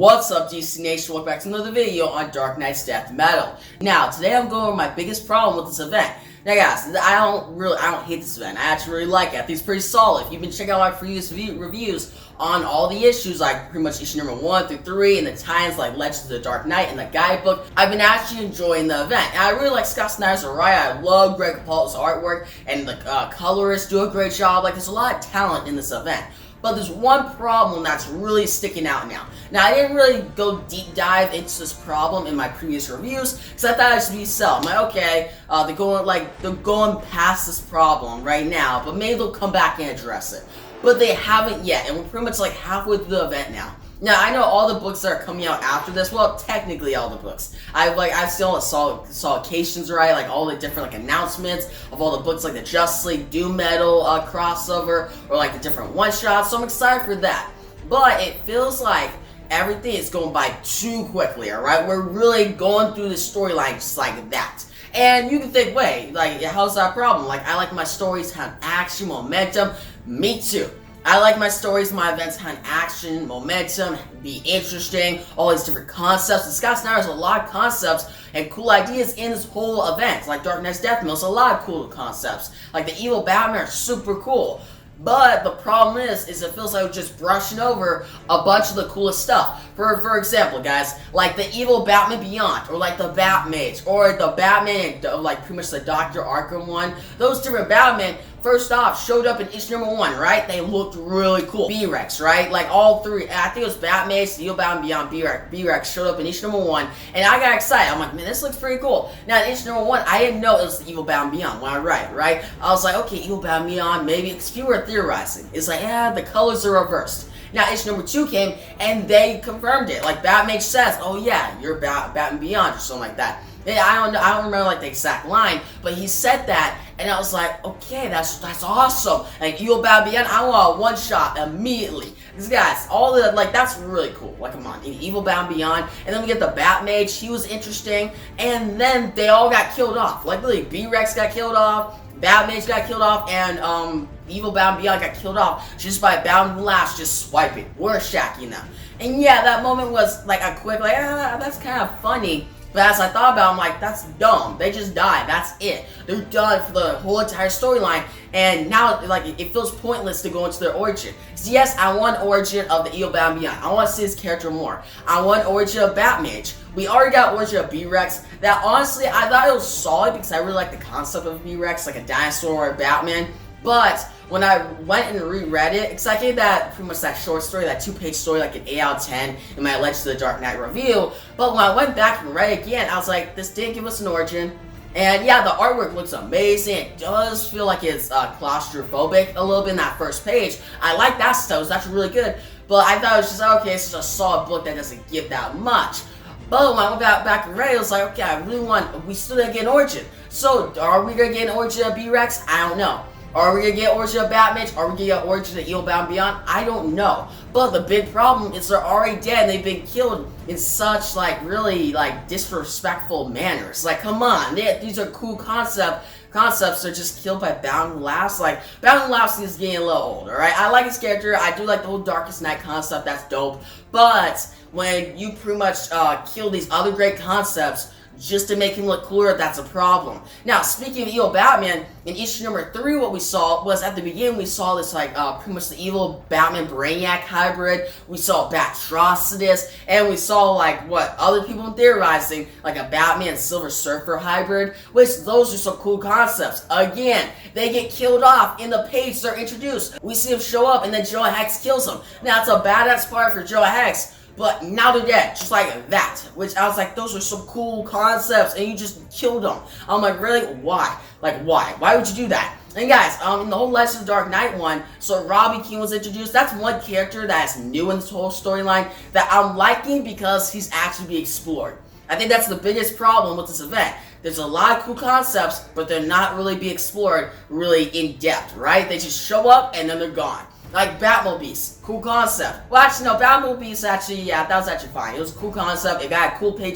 What's up, DC Nation? Welcome back to another video on Dark Knight's Death Metal. Now, today I'm going over my biggest problem with this event. Now guys, I don't hate this event. I actually really like it. I think it's pretty solid. If you've been checking out my previous reviews on all the issues, like pretty much issue number 1 through 3, and the tie-ins like Legends of the Dark Knight and the guidebook, I've been actually enjoying the event. And I really like Scott Snyder's writer. I love Greg Capullo's artwork, and the colorists do a great job. Like, there's a lot of talent in this event. But there's one problem that's really sticking out now. Now, I didn't really go deep dive into this problem in my previous reviews because I thought it should be so. I'm like, okay, they're going past this problem right now, but maybe they'll come back and address it. But they haven't yet, and we're pretty much like halfway through the event now. Now, I know all the books that are coming out after this, well, technically all the books. I've still saw occasions, right, like all the different like announcements of all the books, like the Justice League Doom Metal crossover, or like the different one-shots, so I'm excited for that. But it feels like everything is going by too quickly, alright? We're really going through the storyline just like that. And you can think, wait, like, how's that a problem? Like, I like my stories have action, momentum. Me too. I like my stories, my events have action, momentum, be interesting, all these different concepts. And Scott Snyder has a lot of concepts and cool ideas in this whole event. Like Dark Knight's Death Metal, a lot of cool concepts. Like the evil Batman are super cool. But the problem is it feels like we're just brushing over a bunch of the coolest stuff. For example, guys, like the evil Batman Beyond, or like the Batmage, or the Batman, like pretty much the Dr. Arkham one. Those different Batman, first off, showed up in issue number 1, right? They looked really cool. B-Rex, right? Like all three. I think it was Batmage, the evil Batman Beyond, B-Rex showed up in issue number 1, and I got excited. I'm like, man, this looks pretty cool. Now in issue number 1, I didn't know it was the evil Batman Beyond when I read, right? I was like, okay, evil Batman Beyond, maybe, because people were theorizing. It's like, yeah, the colors are reversed. Now, issue number 2 came, and they confirmed it. Like, Batmage says, oh yeah, you're Batman Beyond, or something like that. And I don't remember, like, the exact line, but he said that, and I was like, okay, that's awesome. Like, evil Batman Beyond, I want a one-shot immediately. Because, guys, all the, like, that's really cool. Like, come on, evil Batman Beyond, and then we get the Batmage, he was interesting, and then they all got killed off. Like, really, B-Rex got killed off, Batmage got killed off, and, evil Batman Beyond got killed off just by Batman Last just swiping. We're shacking them. And yeah, that moment was like a quick, like, that's kind of funny. But as I thought about it, I'm like, that's dumb. They just died. That's it. They're done for the whole entire storyline. And now, like, it feels pointless to go into their origin. So yes, I want origin of the evil Batman Beyond. I want to see his character more. I want origin of Batmage. We already got origin of B-Rex. That, honestly, I thought it was solid because I really like the concept of B-Rex, like a dinosaur or a Batman. But when I went and reread it, because I gave that pretty much that short story, that 2-page story, like an 8 out of 10 in my Legends of the Dark Knight review. But when I went back and read it again, I was like, this didn't give us an origin. And yeah, the artwork looks amazing. It does feel like it's claustrophobic a little bit in that first page. I like that stuff. It was actually really good. But I thought it was just, okay, it's just a solid book that doesn't give that much. But when I went back and read it, I was like, okay, I really want, we still didn't get an origin. So, are we going to get an origin of B-Rex? I don't know. Are we going to get origin of Batmage? Are we going to get origin of evil Batman Beyond? I don't know. But the big problem is they're already dead and they've been killed in such, like, really, like, disrespectful manners. Like, come on. These are cool concepts. They're just killed by Batman Last. Like, Batman Last is getting a little old, alright? I like his character. I do like the whole Darkest Night concept. That's dope. But when you pretty much kill these other great concepts just to make him look cooler, that's a problem. Now, speaking of evil Batman, in issue number 3, what we saw was at the beginning, we saw this, like, pretty much the evil Batman Brainiac hybrid. We saw Batrocitus, and we saw, like, what other people theorizing, like a Batman Silver Surfer hybrid, which those are some cool concepts. Again, they get killed off in the page they're introduced. We see them show up, and then Joe Hex kills them. Now, it's a badass part for Joe Hex, but now they're dead, just like that. Which I was like, those are some cool concepts, and you just killed them. I'm like, really? Why? Like, why? Why would you do that? And guys, in the whole Legends of the Dark Knight one, so Robbie King was introduced. That's one character that is new in this whole storyline that I'm liking because he's actually being explored. I think that's the biggest problem with this event. There's a lot of cool concepts, but they're not really being explored really in depth, right? They just show up and then they're gone. Like Batmobiles, cool concept. Well, actually, no, Batmobiles actually, yeah, that was actually fine. It was a cool concept. It got a cool two-page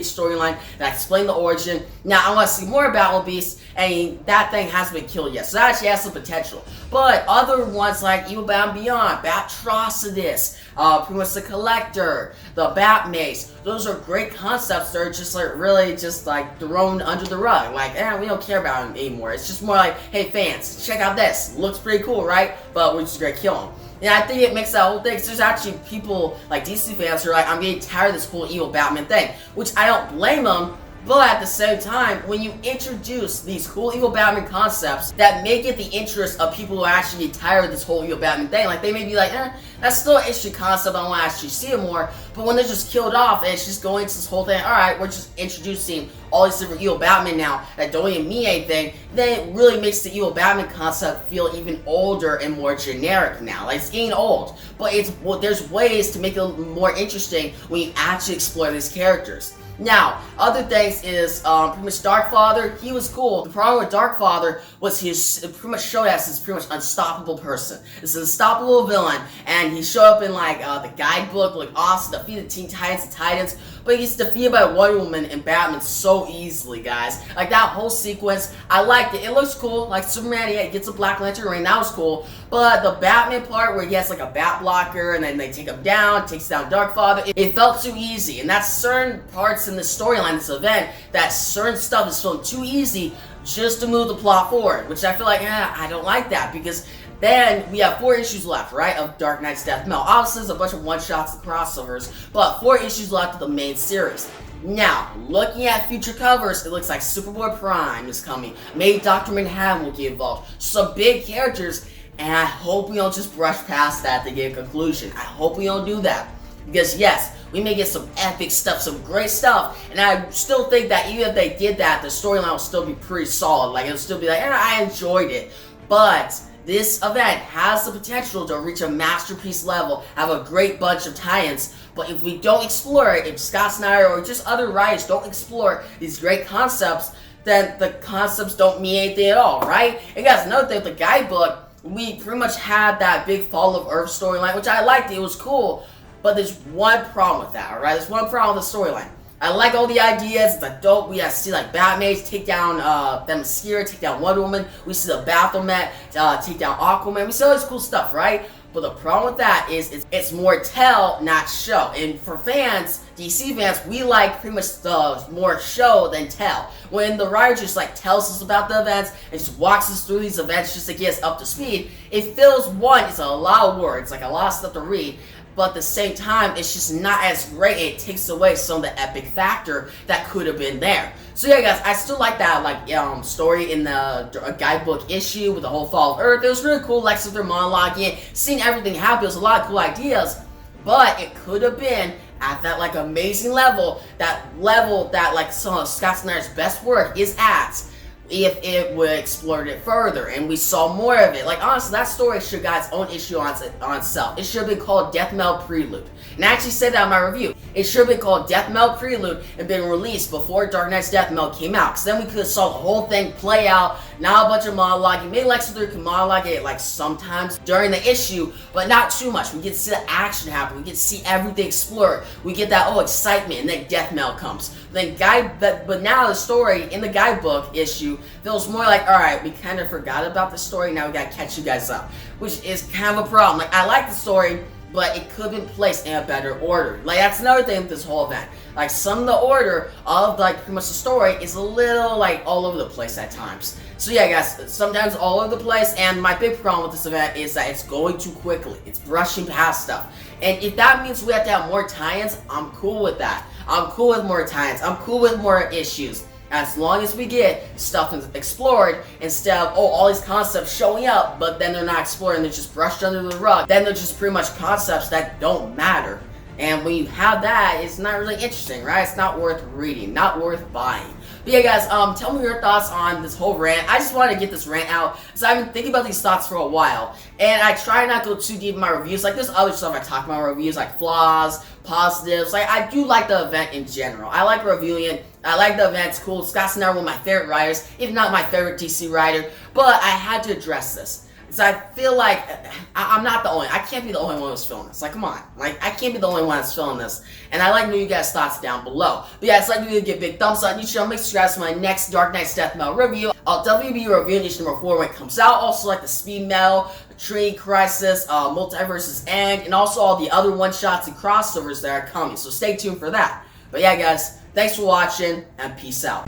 storyline that explained the origin. Now, I want to see more Batmobiles, and that thing hasn't been killed yet, so that actually has some potential. But other ones like Evil Batman Beyond, Batrocidus, pretty much the Collector, the Batmace, those are great concepts that are just like really just like thrown under the rug. Like, we don't care about them anymore. It's just more like, hey fans, check out this. Looks pretty cool, right? But we're just gonna kill them. And I think it makes that whole thing, because there's actually people like DC fans who are like, I'm getting tired of this whole evil Batman thing, which I don't blame them. But at the same time, when you introduce these cool evil Batman concepts that make it the interest of people who actually get tired of this whole evil Batman thing, like they may be like, that's still an interesting concept, I want to actually see it more. But when they're just killed off and it's just going into this whole thing, alright, we're just introducing all these different evil Batman now that don't even mean anything, then it really makes the evil Batman concept feel even older and more generic now. Like, it's getting old. But there's ways to make it more interesting when you actually explore these characters. Now, other things is pretty much Darkfather. He was cool. The problem with Darkfather was he's pretty much showed as this pretty much unstoppable person. This is an unstoppable villain, and he showed up in like the guidebook, like awesome, defeated Teen Titans and Titans, but he's defeated by Wonder Woman and Batman so easily, guys. Like that whole sequence, I liked it. It looks cool. Like Superman, yeah, gets a Black Lantern ring, that was cool. But the Batman part where he has like a bat blocker and then they take him down, takes down Darkfather, it felt too easy. And that's certain parts in the storyline, this event, that certain stuff is feeling too easy just to move the plot forward, which I feel like, I don't like that, because then we have 4 issues left, right, of Dark Knight's Death Metal. Obviously, there's a bunch of one-shots and crossovers, but 4 issues left of the main series. Now, looking at future covers, it looks like Superboy Prime is coming. Maybe Dr. Manhattan will get involved. Some big characters, and I hope we don't just brush past that to get a conclusion. I hope we don't do that. Because yes, we may get some epic stuff, some great stuff, and I still think that even if they did that, the storyline will still be pretty solid. Like, it'll still be like, I enjoyed it. But this event has the potential to reach a masterpiece level, have a great bunch of tie-ins, but if we don't explore it, if Scott Snyder or just other writers don't explore these great concepts, then the concepts don't mean anything at all, right? And guys, another thing with the guidebook, we pretty much had that big Fall of Earth storyline, which I liked, it was cool. But there's one problem with that, alright? There's one problem with the storyline. I like all the ideas, it's like dope. We see like Batman take down Themyscira, take down Wonder Woman. We see the Baphomet take down Aquaman. We see all this cool stuff, right? But the problem with that is it's more tell, not show. And for fans, DC fans, we like pretty much the more show than tell. When the writer just like tells us about the events and just walks us through these events just to get us up to speed, it feels, one, it's a lot of words, like a lot of stuff to read. But at the same time, it's just not as great. It takes away some of the epic factor that could have been there. So yeah, guys, I still like that story in the guidebook issue with the whole Fall of Earth. It was really cool, Lex Luthor monologuing, seeing everything happen. It was a lot of cool ideas, but it could have been at that like amazing level that like some of Scott Snyder's best work is at, if it would explore it further and we saw more of it. Like, honestly, that story should have got its own issue on itself. It should have been called Death Metal Prelude. And I actually said that in my review. It should have been called Death Metal Prelude and been released before Dark Knight's Death Metal came out. Because then we could have saw the whole thing play out, not a bunch of monologuing. Maybe Lex Luthor can monologue it like sometimes during the issue, but not too much. We get to see the action happen. We get to see everything explored. We get that, excitement, and then Death Metal comes. But now the story in the guidebook issue feels more like, alright, we kind of forgot about the story, now we gotta catch you guys up. Which is kind of a problem. Like, I like the story, but it could have been placed in a better order. Like, that's another thing with this whole event. Like, some of the order of, like, pretty much the story is a little, like, all over the place at times. So yeah, guys, sometimes all over the place, and my big problem with this event is that it's going too quickly. It's brushing past stuff. And if that means we have to have more tie-ins, I'm cool with that. I'm cool with more tie-ins. I'm cool with more issues. As long as we get stuff explored, instead of, all these concepts showing up, but then they're not explored and they're just brushed under the rug, then they're just pretty much concepts that don't matter. And when you have that, it's not really interesting, right? It's not worth reading, not worth buying. But yeah, guys, tell me your thoughts on this whole rant. I just wanted to get this rant out, because I've been thinking about these thoughts for a while, and I try not to go too deep in my reviews. Like, there's other stuff I talk about in my reviews, like flaws, positives. Like, I do like the event in general. I like reviewing it. I like the event. It's cool. Scott Snyder, one of my favorite writers, if not my favorite DC writer. But I had to address this. because I feel like I'm not the only. I can't be the only one who's feeling this. Like, come on, like I can't be the only one that's feeling this. And I like to know you guys' thoughts down below. But yeah, it's like to give a big thumbs up on YouTube channel. Make sure you guys for my next Dark Knight's Death Metal review. I'll definitely be reviewing issue number 4 when it comes out. Also like the Speed Metal, Trinity Crisis, Multiverse's End, and also all the other one-shots and crossovers that are coming. So stay tuned for that. But yeah, guys, thanks for watching, and peace out.